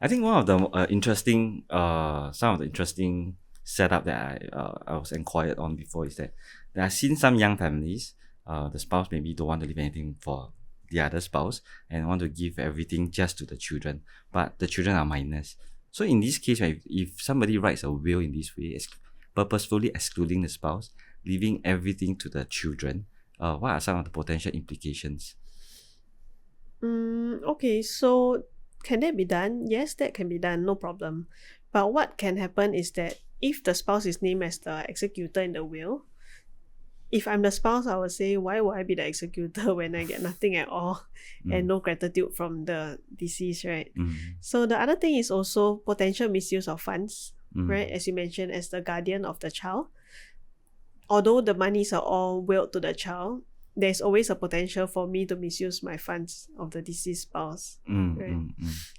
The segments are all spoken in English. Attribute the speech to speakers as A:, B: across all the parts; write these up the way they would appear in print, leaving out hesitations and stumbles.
A: I think one of the some of the interesting setup that I was inquired on before is that I've seen some young families, the spouse maybe don't want to leave anything for the other spouse and want to give everything just to the children, but the children are minors. So in this case, right, if somebody writes a will in this way, purposefully excluding the spouse, leaving everything to the children, what are some of the potential implications?
B: Okay, so can that be done? Yes, that can be done, no problem. But what can happen is that if the spouse is named as the executor in the will, if I'm the spouse, I would say, why would I be the executor when I get nothing at all and no gratitude from the deceased, right? So the other thing is also potential misuse of funds, right? As you mentioned, as the guardian of the child. Although the monies are all willed to the child, there's always a potential for me to misuse my funds of the deceased spouse, right?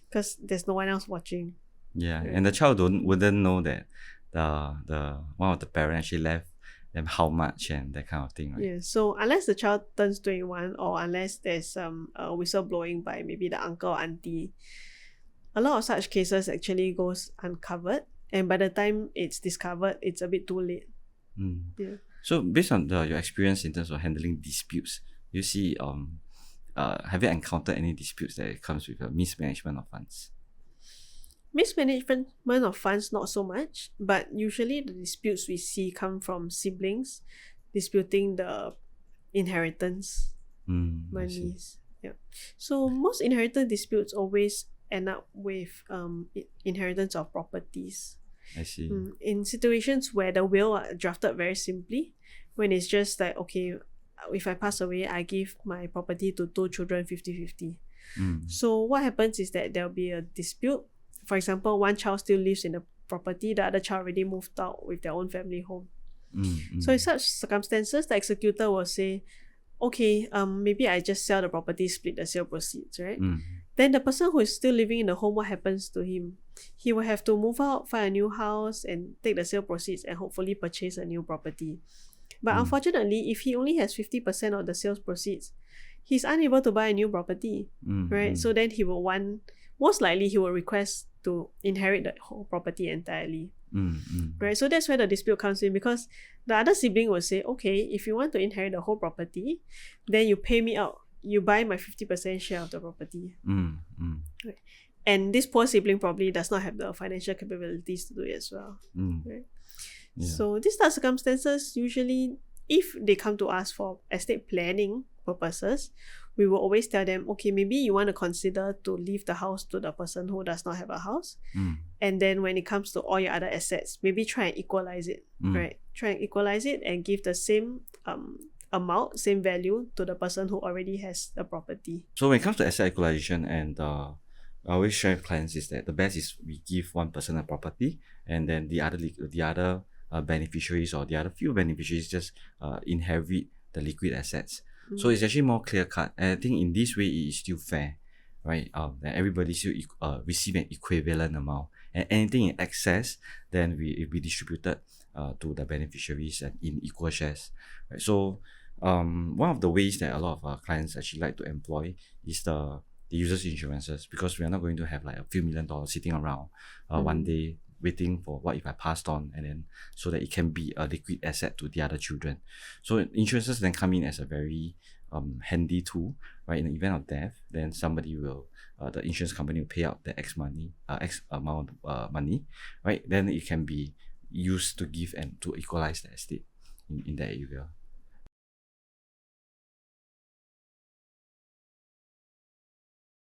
B: Because there's no one else watching.
A: Yeah, right. And the child wouldn't know that the one of the parents actually left them how much and that kind of thing, right?
B: Yeah, so unless the child turns 21 or unless there's some whistleblowing by maybe the uncle or auntie, a lot of such cases actually goes uncovered, and by the time it's discovered, it's a bit too late. Yeah.
A: So based on your experience in terms of handling disputes, you see have you encountered any disputes that comes with a mismanagement of funds?
B: Mismanagement of funds, not so much, but usually the disputes we see come from siblings disputing the inheritance monies. Yeah. So most inheritance disputes always end up with inheritance of properties.
A: I see.
B: In situations where the will are drafted very simply, when it's just like, okay, if I pass away, I give my property to two children 50-50. So what happens is that there'll be a dispute. For example, one child still lives in the property, the other child already moved out with their own family home. So in such circumstances, the executor will say, okay, maybe I just sell the property, split the sale proceeds, right? Then the person who is still living in the home, what happens to him? He will have to move out, find a new house, and take the sale proceeds and hopefully purchase a new property. But unfortunately, if he only has 50% of the sales proceeds, he's unable to buy a new property, right? So then he will most likely he will request to inherit the whole property entirely. Right? So that's where the dispute comes in, because the other sibling will say, okay, if you want to inherit the whole property, then you pay me out. You buy my 50% share of the property. Right? And this poor sibling probably does not have the financial capabilities to do it as well. Right? Yeah. So these are circumstances, usually if they come to us for estate planning purposes, we will always tell them, okay, maybe you want to consider to leave the house to the person who does not have a house. And then when it comes to all your other assets, maybe try and equalize it, right? Try and equalize it and give the same amount, same value to the person who already has the property.
A: So when it comes to asset equalization, and I always share with clients is that the best is we give one person a property, and then the other beneficiaries or the other few beneficiaries just inherit the liquid assets. So it's actually more clear cut, and I think in this way it is still fair, right? That everybody still receive an equivalent amount, and anything in excess then it be distributed to the beneficiaries and in equal shares, right? So one of the ways that a lot of our clients actually like to employ is the users insurances, because we are not going to have like a few $1 million sitting around one day waiting for what if I passed on, and then so that it can be a liquid asset to the other children. So insurances then come in as a very handy tool, right? In the event of death, then somebody will the insurance company will pay out the X amount money, right? Then it can be used to give and to equalize the estate in that area.